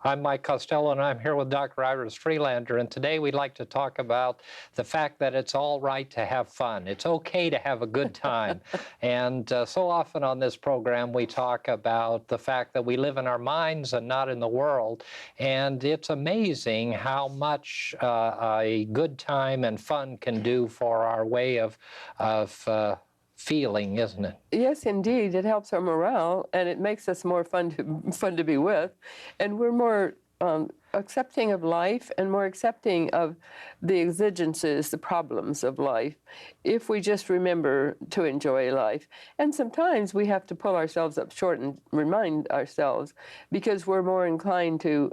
I'm Mike Costello, and I'm here with Dr. Iris Freelander, and today we'd like to talk about the fact that it's all right to have fun. It's okay to have a good time. And so often on this program, we talk about the fact that we live in our minds and not in the world, and it's amazing how much a good time and fun can do for our way of feeling, isn't it? Yes, indeed. It helps our morale, and it makes us more fun to be with, and we're more accepting of life and more accepting of the exigencies, the problems of life, if we just remember to enjoy life. And sometimes we have to pull ourselves up short and remind ourselves, because we're more inclined to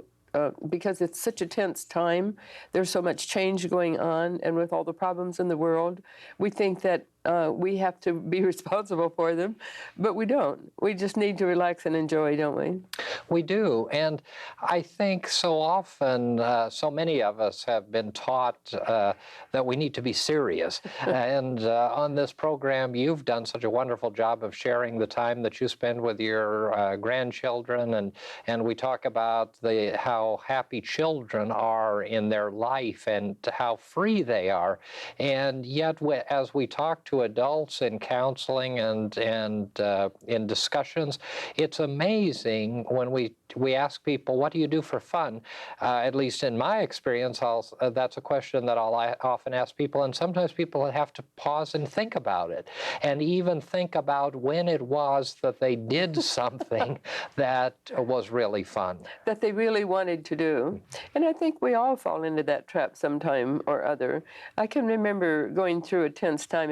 because it's such a tense time, there's so much change going on, and with all the problems in the world, we think that we have to be responsible for them, but we don't. We just need to relax and enjoy, don't we? We do, and I think so often, so many of us have been taught that we need to be serious. And on this program, you've done such a wonderful job of sharing the time that you spend with your grandchildren, and we talk about how happy children are in their life and how free they are. And yet, as we talk to adults in counseling and in discussions, it's amazing when we ask people, what do you do for fun? At least in my experience, that's a question that I'll often ask people, and sometimes people have to pause and think about it, and even think about when it was that they did something that was really fun. That they really wanted to do. And I think we all fall into that trap sometime or other. I can remember going through a tense time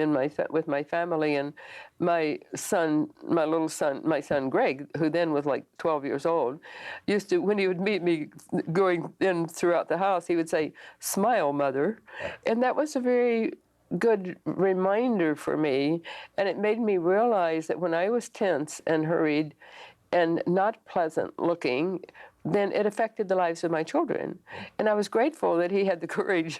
with my family, and my son Greg, who then was like 12 years old, used to, when he would meet me going in throughout the house, he would say, "Smile, Mother." And that was a very good reminder for me, and it made me realize that when I was tense and hurried and not pleasant looking, then it affected the lives of my children. And I was grateful that he had the courage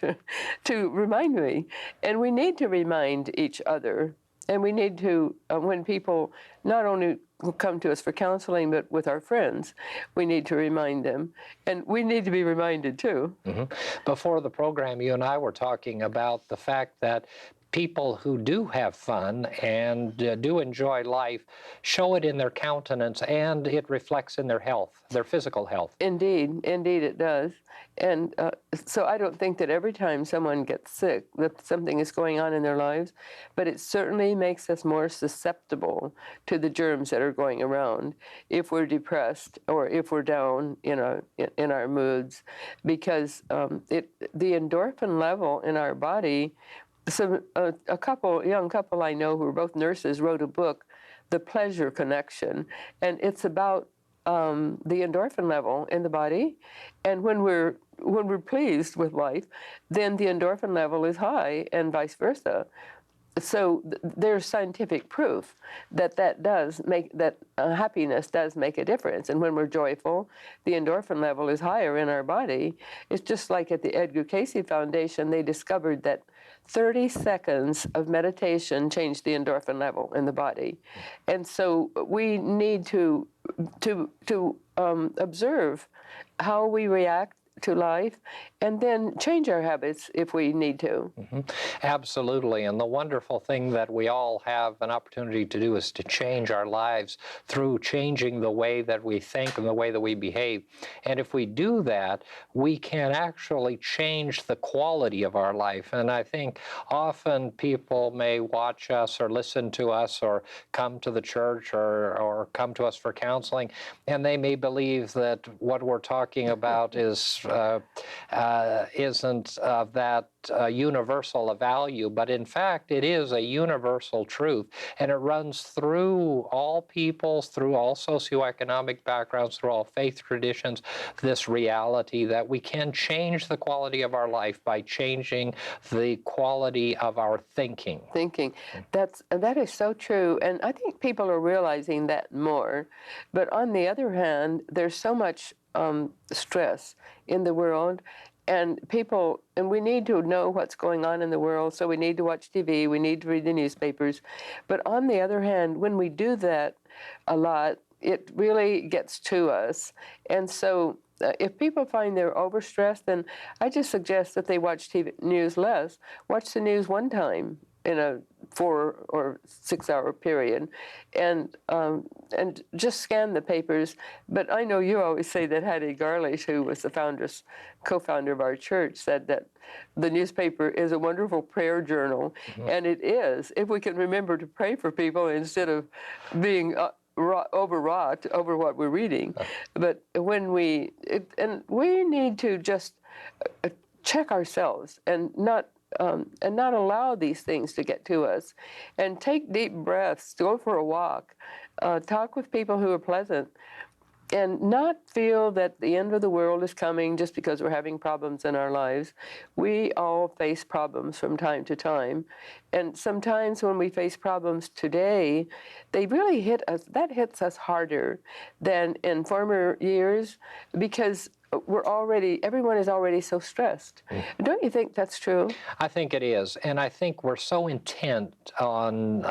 to remind me. And we need to remind each other. And we need to, when people not only come to us for counseling, but with our friends, we need to remind them. And we need to be reminded too. Mm-hmm. Before the program, you and I were talking about the fact that people who do have fun and do enjoy life show it in their countenance, and it reflects in their health, their physical health. Indeed, indeed it does. And so I don't think that every time someone gets sick that something is going on in their lives, but it certainly makes us more susceptible to the germs that are going around if we're depressed or if we're down in our moods, because the endorphin level in our body. So a young couple I know who are both nurses wrote a book, The Pleasure Connection, and it's about the endorphin level in the body, and when we're pleased with life, then the endorphin level is high, and vice versa. So there's scientific proof that happiness does make a difference. And when we're joyful, the endorphin level is higher in our body. It's just like at the Edgar Cayce Foundation, they discovered that 30 seconds of meditation changed the endorphin level in the body. And so we need to observe how we react to life, and then change our habits if we need to. Mm-hmm. Absolutely. And the wonderful thing that we all have an opportunity to do is to change our lives through changing the way that we think and the way that we behave. And if we do that, we can actually change the quality of our life. And I think often people may watch us or listen to us or come to the church or come to us for counseling, and they may believe that what we're talking about isn't of that universal a value, but in fact it is a universal truth, and it runs through all peoples, through all socioeconomic backgrounds, through all faith traditions, this reality that we can change the quality of our life by changing the quality of our thinking. That is so true, and I think people are realizing that more. But on the other hand, there's so much stress in the world, and we need to know what's going on in the world, so we need to watch TV, we need to read the newspapers. But on the other hand, when we do that a lot, it really gets to us. And so if people find they're overstressed, then I just suggest that they watch TV news less. Watch the news one time in a 4 or 6 hour period, and just scan the papers. But I know you always say that Hattie Garlish, who was the co-founder of our church, said that the newspaper is a wonderful prayer journal, and it is, if we can remember to pray for people instead of being overwrought over what we're reading. But when we need to just check ourselves and not allow these things to get to us, and take deep breaths, go for a walk, talk with people who are pleasant, and not feel that the end of the world is coming just because we're having problems in our lives. We all face problems from time to time. And sometimes when we face problems today, they really hit us, that hits us harder than in former years, because everyone is already so stressed. Don't you think that's true? I think it is, and I think we're so intent on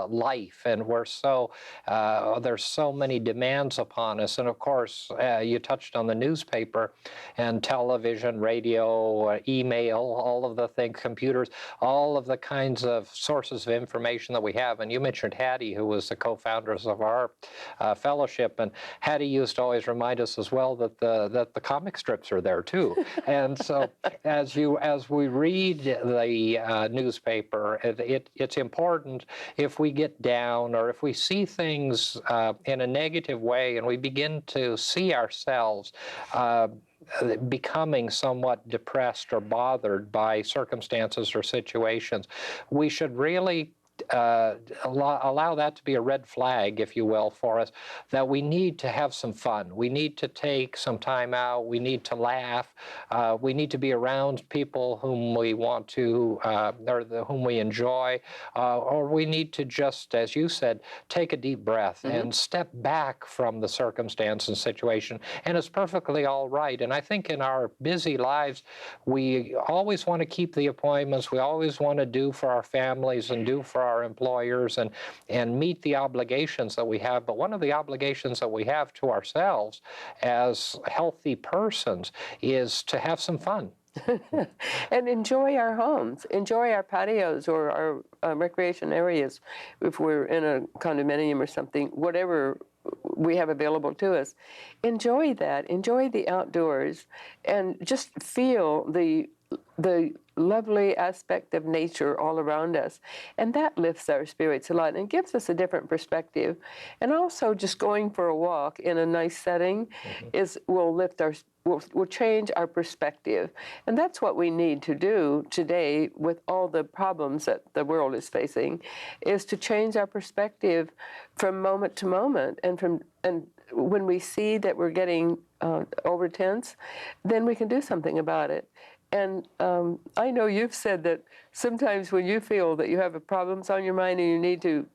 life, and there's so many demands upon us. And of course, you touched on the newspaper and television, radio, email, all of the things, computers, all of the kinds of sources of information that we have. And you mentioned Hattie, who was the co-founders of our fellowship, and Hattie used to always remind us as well that the comic strips are there too. And so as we read the newspaper, it's important, if we get down or if we see things in a negative way and we begin to see ourselves becoming somewhat depressed or bothered by circumstances or situations, we should really allow that to be a red flag, if you will, for us, that we need to have some fun. We need to take some time out. We need to laugh. We need to be around people whom we want to, whom we enjoy, or we need to just, as you said, take a deep breath and step back from the circumstance and situation. And it's perfectly all right. And I think in our busy lives, we always want to keep the appointments. We always want to do for our families and do for our employers and meet the obligations that we have. But one of the obligations that we have to ourselves as healthy persons is to have some fun. And enjoy our homes, enjoy our patios or our recreation areas. If we're in a condominium or something, whatever we have available to us, enjoy that, enjoy the outdoors, and just feel the lovely aspect of nature all around us. And that lifts our spirits a lot and gives us a different perspective. And also just going for a walk in a nice setting will change our perspective. And that's what we need to do today with all the problems that the world is facing, is to change our perspective from moment to moment. And when we see that we're getting over tense, then we can do something about it. And I know you've said that sometimes when you feel that you have problems on your mind and you need to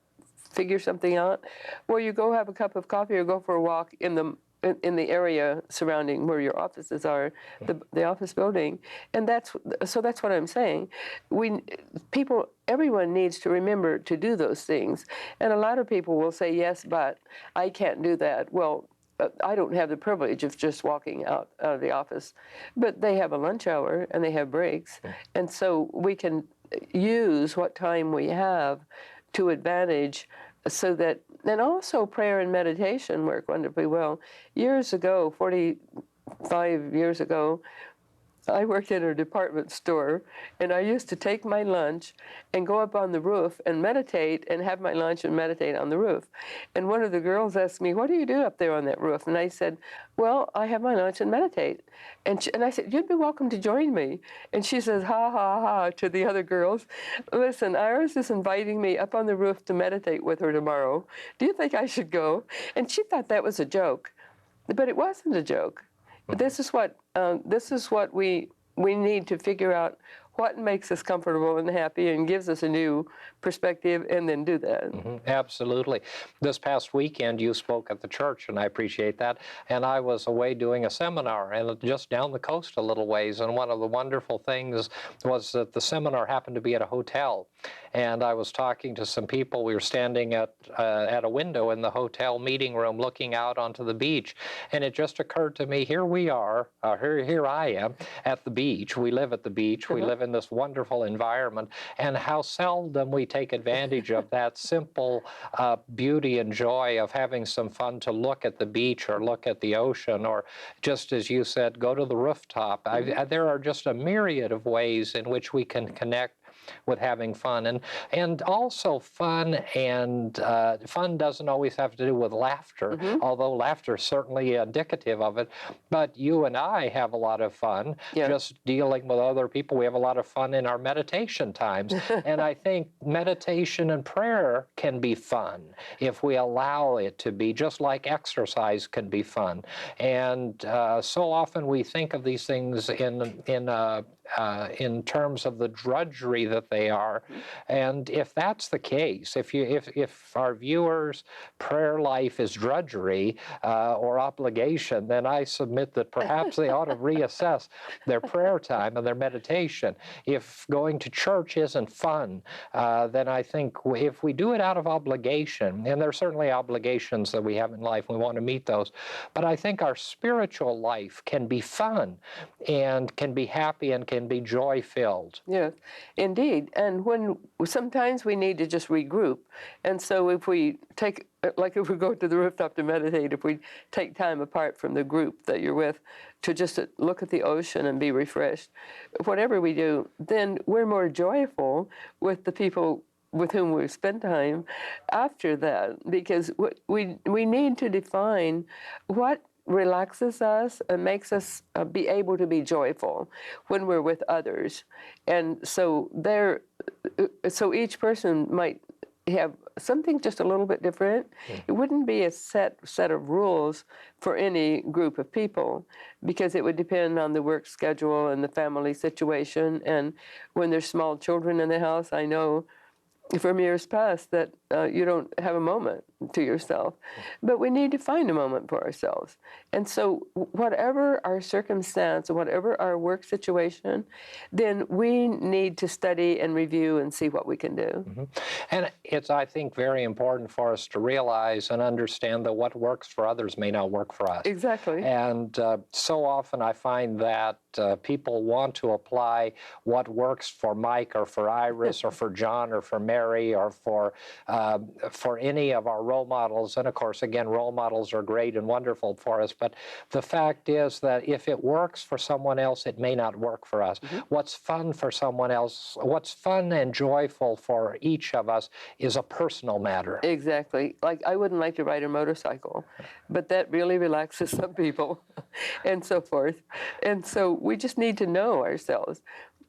figure something out, well, you go have a cup of coffee or go for a walk in the area surrounding where your offices are, the office building. And that's what I'm saying. Everyone needs to remember to do those things. And a lot of people will say, yes, but I can't do that. Well, I don't have the privilege of just walking out of the office, but they have a lunch hour and they have breaks. And so we can use what time we have to advantage, so that, and also prayer and meditation work wonderfully well. Years ago, 45 years ago, I worked in a department store, and I used to take my lunch and go up on the roof and meditate and have my lunch and meditate on the roof. And one of the girls asked me, "What do you do up there on that roof?" And I said, "Well, I have my lunch and meditate." And I said, "You'd be welcome to join me." And she says, "Ha, ha, ha," to the other girls. "Listen, Iris is inviting me up on the roof to meditate with her tomorrow. Do you think I should go?" And she thought that was a joke, but it wasn't a joke. This is what we need to figure out. what makes us comfortable and happy and gives us a new perspective, and then do that. Absolutely. This past weekend you spoke at the church, and I appreciate that. And I was away doing a seminar, and just down the coast a little ways. And one of the wonderful things was that the seminar happened to be at a hotel. And I was talking to some people. We were standing at a window in the hotel meeting room looking out onto the beach. And it just occurred to me, here we are, here I am at the beach. We live at the beach. We live in this wonderful environment. And how seldom we take advantage of that simple beauty and joy of having some fun to look at the beach or look at the ocean, or just as you said, go to the rooftop. There are just a myriad of ways in which we can connect with having fun, and also fun doesn't always have to do with laughter, although laughter is certainly indicative of it. But you and I have a lot of fun just dealing with other people. We have a lot of fun in our meditation times, and I think meditation and prayer can be fun if we allow it to be, just like exercise can be fun. And so often we think of these things in terms of the drudgery that they are. And if that's the case, if our viewers' prayer life is drudgery or obligation, then I submit that perhaps they ought to reassess their prayer time and their meditation. If going to church isn't fun, then I think if we do it out of obligation, and there are certainly obligations that we have in life, we want to meet those, but I think our spiritual life can be fun and can be happy and can be joy-filled. Yes, indeed. And when sometimes we need to just regroup. And so if we take, like if we go to the rooftop to meditate, if we take time apart from the group that you're with to just look at the ocean and be refreshed, whatever we do, then we're more joyful with the people with whom we spend time after that, because we need to define what relaxes us and makes us be able to be joyful when we're with others. And so so each person might have something just a little bit different. It wouldn't be a set of rules for any group of people, because it would depend on the work schedule and the family situation. And when there's small children in the house, I know from years past that you don't have a moment to yourself. But we need to find a moment for ourselves. And so whatever our circumstance, whatever our work situation, then we need to study and review and see what we can do. And it's, I think, very important for us to realize and understand that what works for others may not work for us. Exactly. And so often I find that people want to apply what works for Mike or for Iris or for John or for Mary or for any of our role models. And of course, again, role models are great and wonderful for us. But the fact is that if it works for someone else, it may not work for us. What's fun for someone else, what's fun and joyful for each of us is a personal matter. Exactly. Like, I wouldn't like to ride a motorcycle, but that really relaxes some people and so forth. And so we just need to know ourselves.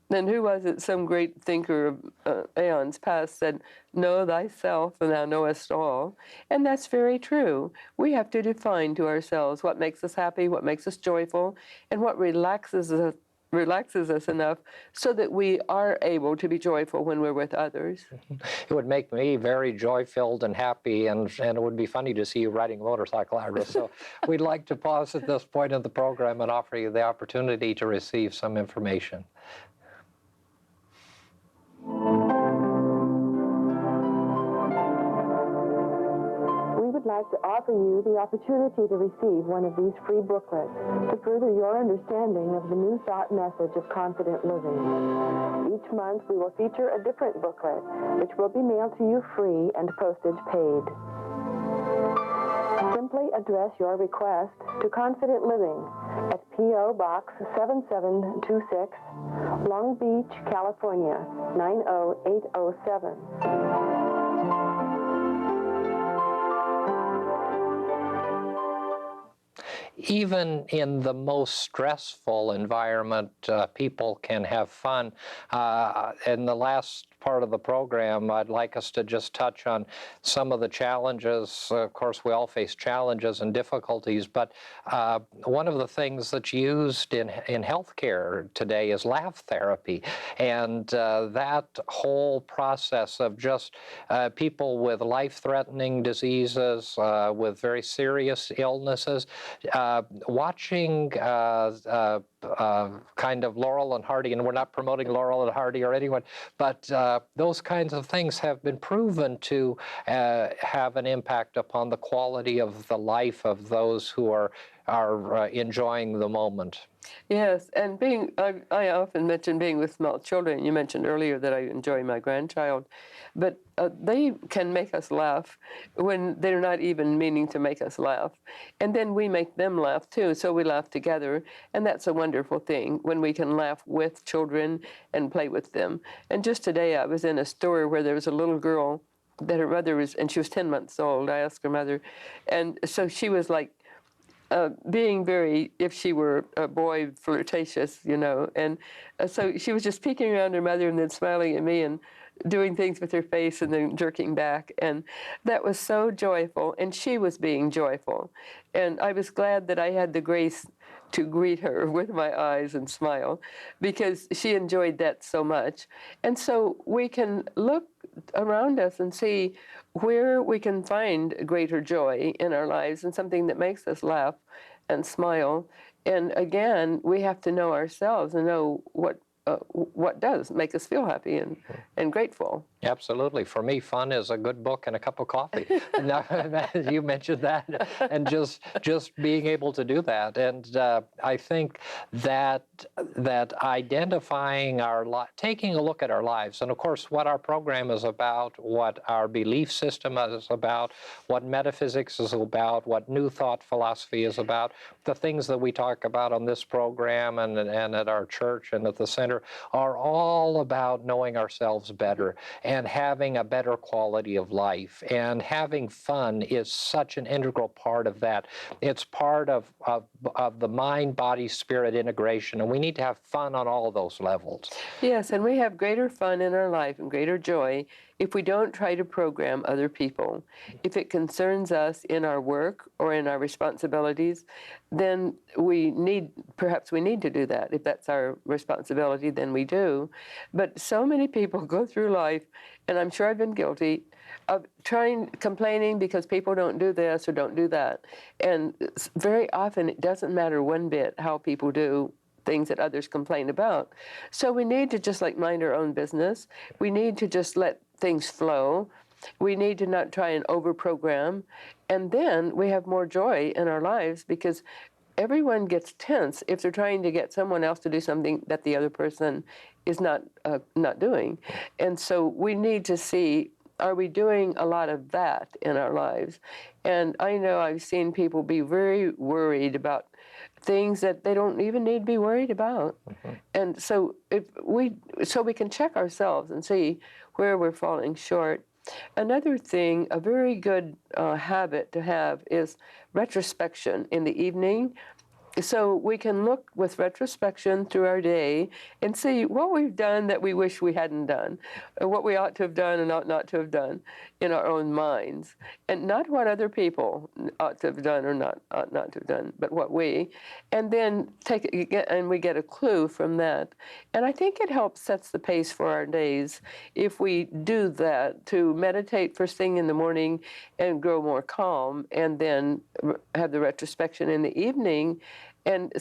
And who was it? Some great thinker of aeons past said, "Know thyself, and thou knowest all." And that's very true. We have to define to ourselves what makes us happy, what makes us joyful, and what relaxes us enough so that we are able to be joyful when we're with others. It would make me very joy-filled and happy, and it would be funny to see you riding a motorcycle, Iris. So we'd like to pause at this point in the program and offer you the opportunity to receive some information. We would like to offer you the opportunity to receive one of these free booklets to further your understanding of the New Thought message of confident living. Each month we will feature a different booklet, which will be mailed to you free and postage paid. Simply address your request to Confident Living at P.O. Box 7726, Long Beach, California, 90807. even in the most stressful environment, people can have fun. In the last part of the program, I'd like us to just touch on some of the challenges. Of course, we all face challenges and difficulties, but one of the things that's used in healthcare today is laugh therapy. And that whole process of just people with life-threatening diseases, with very serious illnesses, watching kind of Laurel and Hardy, and we're not promoting Laurel and Hardy or anyone, but those kinds of things have been proven to have an impact upon the quality of the life of those who are enjoying the moment. Yes, and I often mention being with small children. You mentioned earlier that I enjoy my grandchild, but they can make us laugh when they're not even meaning to make us laugh. And then we make them laugh too, so we laugh together. And that's a wonderful thing when we can laugh with children and play with them. And just today I was in a store where there was a little girl that her mother was, and she was 10 months old. I asked her mother, and so she was like, being very, if she were a boy, flirtatious, you know. And so she was just peeking around her mother and then smiling at me and doing things with her face and then jerking back. And that was so joyful. And she was being joyful. And I was glad that I had the grace to greet her with my eyes and smile, because she enjoyed that so much. And so we can look around us and see where we can find greater joy in our lives and something that makes us laugh and smile. And again, we have to know ourselves and know what does make us feel happy and grateful. Absolutely. For me, fun is a good book and a cup of coffee. You mentioned that, and just being able to do that. And I think that identifying taking a look at our lives, and of course, what our program is about, what our belief system is about, what metaphysics is about, what New Thought philosophy is about, the things that we talk about on this program and at our church and at the center are all about knowing ourselves better and having a better quality of life. And having fun is such an integral part of that. It's part of the mind, body, spirit integration, and we need to have fun on all those levels. Yes, and we have greater fun in our life and greater joy if we don't try to program other people. If it concerns us in our work or in our responsibilities, then perhaps we need to do that. If that's our responsibility, then we do. But so many people go through life, and I'm sure I've been guilty, of complaining because people don't do this or don't do that. And very often it doesn't matter one bit how people do things that others complain about. So we need to just mind our own business. We need to just let things flow. We need to not try and over-program. And then we have more joy in our lives, because everyone gets tense if they're trying to get someone else to do something that the other person is not doing. And so we need to see, are we doing a lot of that in our lives? And I know I've seen people be very worried about things that they don't even need to be worried about. Mm-hmm. And so we can check ourselves and see where we're falling short. Another thing, a very good habit to have, is retrospection in the evening. So we can look with retrospection through our day and see what we've done that we wish we hadn't done, or what we ought to have done and ought not to have done in our own minds. And not what other people ought to have done or ought not to have done, but what we. And then we get a clue from that. And I think it sets the pace for our days if we do that, to meditate first thing in the morning and grow more calm, and then have the retrospection in the evening. And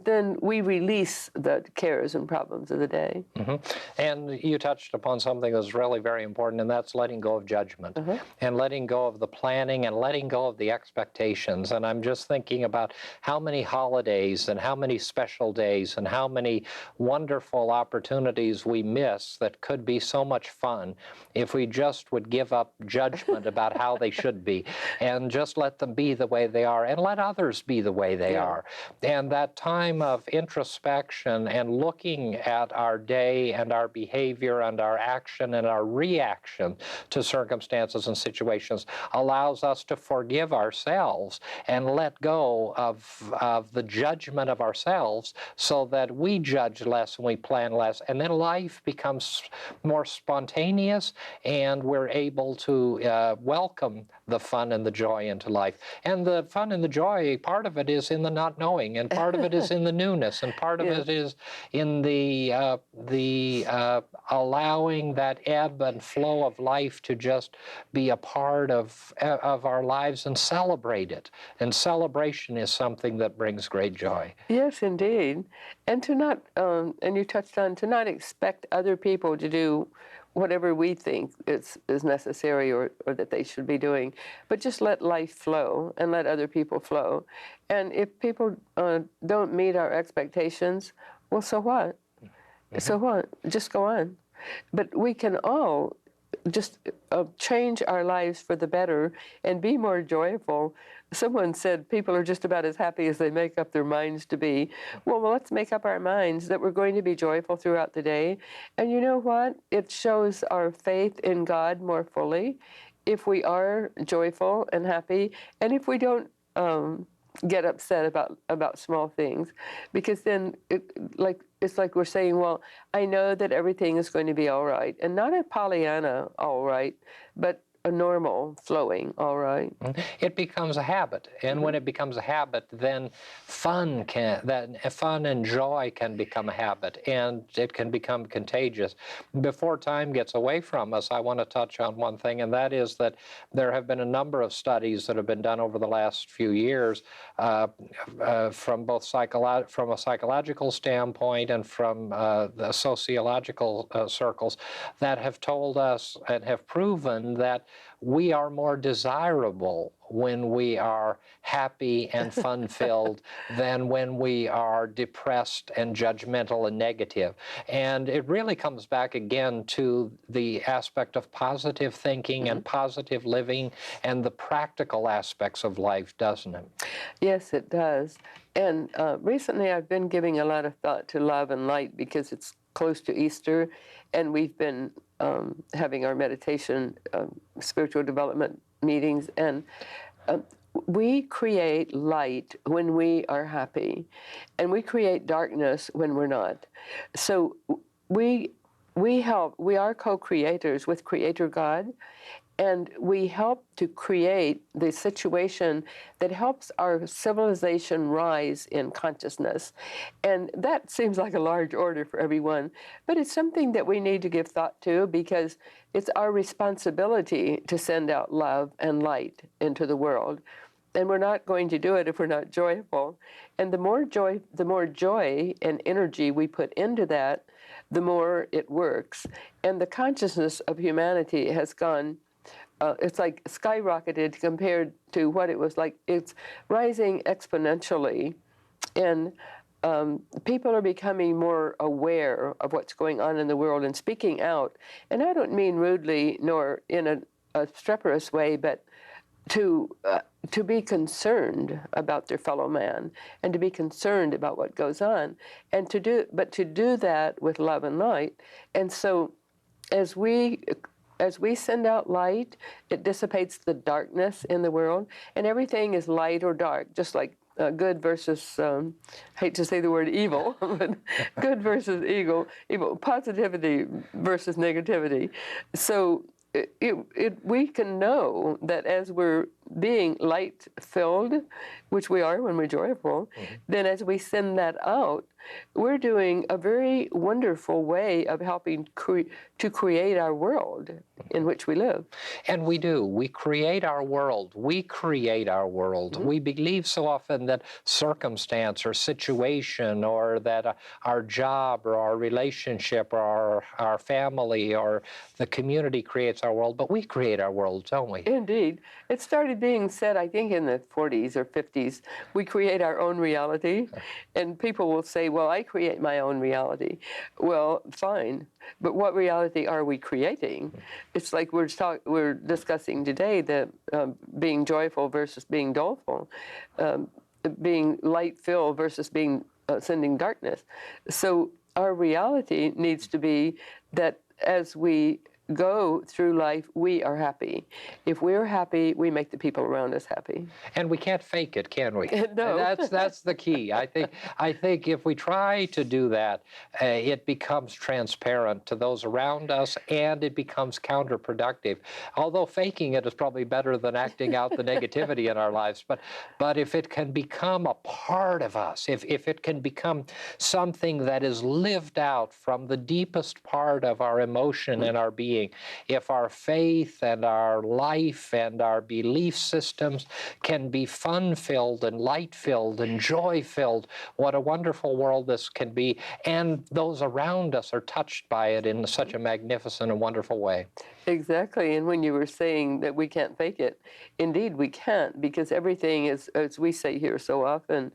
then we release the cares and problems of the day. Mm-hmm. And you touched upon something that's really very important, and that's letting go of judgment, uh-huh. and letting go of the planning, and letting go of the expectations. And I'm just thinking about how many holidays and how many special days and how many wonderful opportunities we miss that could be so much fun if we just would give up judgment about how they should be, and just let them be the way they are, and let others be the way they are. And that time of introspection and looking at our day and our behavior and our action and our reaction to circumstances and situations allows us to forgive ourselves and let go of the judgment of ourselves, so that we judge less and we plan less, and then life becomes more spontaneous, and we're able to welcome the fun and the joy into life. And the fun and the joy, part of it is in the not knowing, and part of it is in the newness, and part of it is in the allowing that ebb and flow of life to just be a part of our lives and celebrate it. And celebration is something that brings great joy. Yes, indeed. And to not, and you touched on, to not expect other people to do whatever we think is necessary or that they should be doing, but just let life flow and let other people flow. And if people don't meet our expectations, well, so what? So what? Just go on. But we can all just change our lives for the better and be more joyful. Someone said people are just about as happy as they make up their minds to be. Well, let's make up our minds that we're going to be joyful throughout the day. And you know what? It shows our faith in God more fully if we are joyful and happy, and if we don't get upset about small things, because then it's like we're saying, well, I know that everything is going to be all right, and not a Pollyanna all right, but a normal flowing all right. It becomes a habit, and when it becomes a habit, then fun and joy can become a habit, and it can become contagious. Before time gets away from us, I want to touch on one thing, and that is that there have been a number of studies that have been done over the last few years, from both from a psychological standpoint and from the sociological circles, that have told us and have proven that we are more desirable when we are happy and fun-filled than when we are depressed and judgmental and negative. And it really comes back again to the aspect of positive thinking and positive living and the practical aspects of life, doesn't it? Yes, it does. And recently I've been giving a lot of thought to love and light because it's close to Easter, and we've been having our meditation, spiritual development meetings, and we create light when we are happy, and we create darkness when we're not. So we are co-creators with Creator God, and we help to create the situation that helps our civilization rise in consciousness. And that seems like a large order for everyone, but it's something that we need to give thought to, because it's our responsibility to send out love and light into the world. And we're not going to do it if we're not joyful. And the more joy and energy we put into that, the more it works. And the consciousness of humanity has gone, it's like skyrocketed compared to what it was like. It's rising exponentially, and people are becoming more aware of what's going on in the world and speaking out. And I don't mean rudely nor in a obstreperous way, but to be concerned about their fellow man, and to be concerned about what goes on, and to do that with love and light. And so as we send out light, it dissipates the darkness in the world, and everything is light or dark, just like good versus, hate to say the word evil, but good versus evil, positivity versus negativity. So we can know that as we're being light-filled, which we are when we're joyful, then as we send that out, we're doing a very wonderful way of helping to create our world in which we live. And we do. We create our world. We create our world. We believe so often that circumstance or situation, or that our job or our relationship or our family or the community creates our world, but we create our world, don't we? Indeed. It started being said, I think, in the 40s or 50s, we create our own reality. And people will say, well, I create my own reality. Well, fine. But what reality are we creating? It's like we're discussing today, the being joyful versus being doleful. being light-filled versus being sending darkness. So our reality needs to be that as we go through life, we are happy. If we're happy, we make the people around us happy. And we can't fake it, can we? No. That's the key. I think if we try to do that, it becomes transparent to those around us, and it becomes counterproductive. Although faking it is probably better than acting out the negativity in our lives. But if it can become a part of us, if it can become something that is lived out from the deepest part of our emotion and our being, if our faith and our life and our belief systems can be fun-filled and light-filled and joy-filled, what a wonderful world this can be. And those around us are touched by it in such a magnificent and wonderful way. Exactly. And when you were saying that we can't fake it, indeed we can't, because everything is, as we say here so often,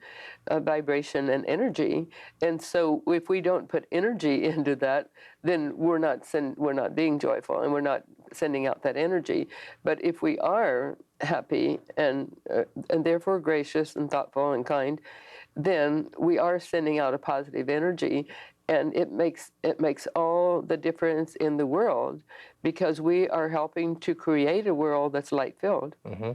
vibration and energy. And so if we don't put energy into that, then we're not being joyful, and we're not sending out that energy. But if we are happy and therefore gracious and thoughtful and kind, then we are sending out a positive energy. And it makes all the difference in the world, because we are helping to create a world that's light-filled. Mm-hmm.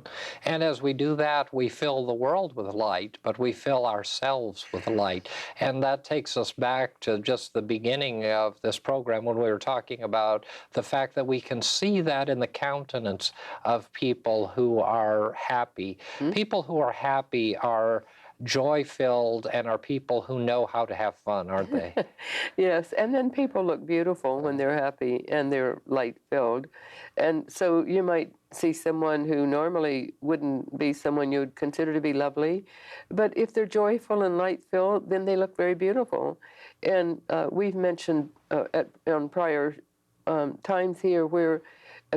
And as we do that, we fill the world with light, but we fill ourselves with light. And that takes us back to just the beginning of this program when we were talking about the fact that we can see that in the countenance of people who are happy. Mm-hmm. People who are happy are joy-filled and are people who know how to have fun, aren't they? Yes, and then people look beautiful when they're happy and they're light-filled. And so you might see someone who normally wouldn't be someone you would consider to be lovely, but if they're joyful and light-filled, then they look very beautiful. And we've mentioned on prior times here where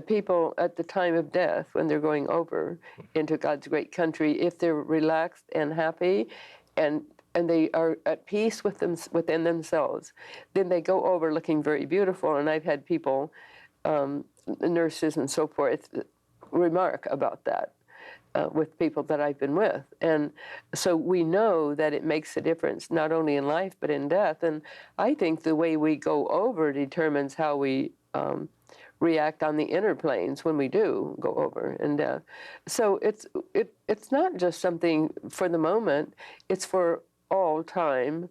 people at the time of death, when they're going over into God's great country, if they're relaxed and happy and they are at peace with within themselves, then they go over looking very beautiful. And I've had people, nurses and so forth, remark about that with people that I've been with. And so we know that it makes a difference, not only in life, but in death. And I think the way we go over determines how we react on the inner planes when we do go over in death. So it's not just something for the moment, it's for all time.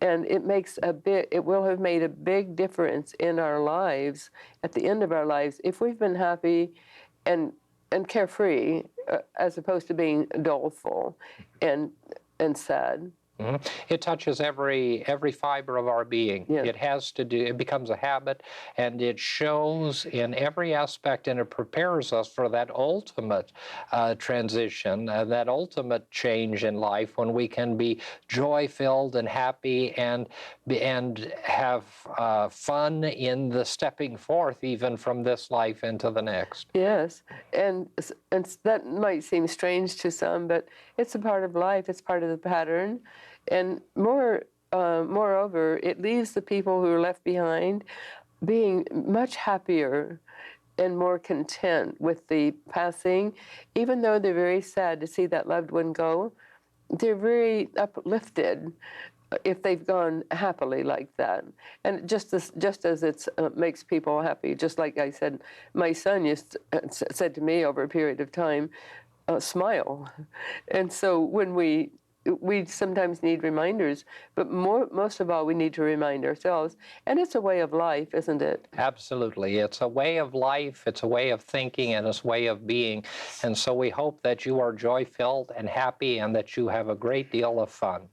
And it will have made a big difference in our lives at the end of our lives if we've been happy and carefree, as opposed to being doleful and sad. Mm-hmm. It touches every fiber of our being. Yeah. It becomes a habit, and it shows in every aspect, and it prepares us for that ultimate transition, that ultimate change in life, when we can be joy-filled and happy and have fun in the stepping forth, even from this life into the next. Yes, and that might seem strange to some, but it's a part of life. It's part of the pattern. And moreover, it leaves the people who are left behind being much happier and more content with the passing. Even though they're very sad to see that loved one go, they're very uplifted if they've gone happily like that. And just as it makes people happy, just like I said, my son said to me over a period of time, smile. And so when we sometimes need reminders, but most of all, we need to remind ourselves. And it's a way of life, isn't it? Absolutely. It's a way of life, it's a way of thinking, and it's a way of being. And so we hope that you are joy-filled and happy, and that you have a great deal of fun.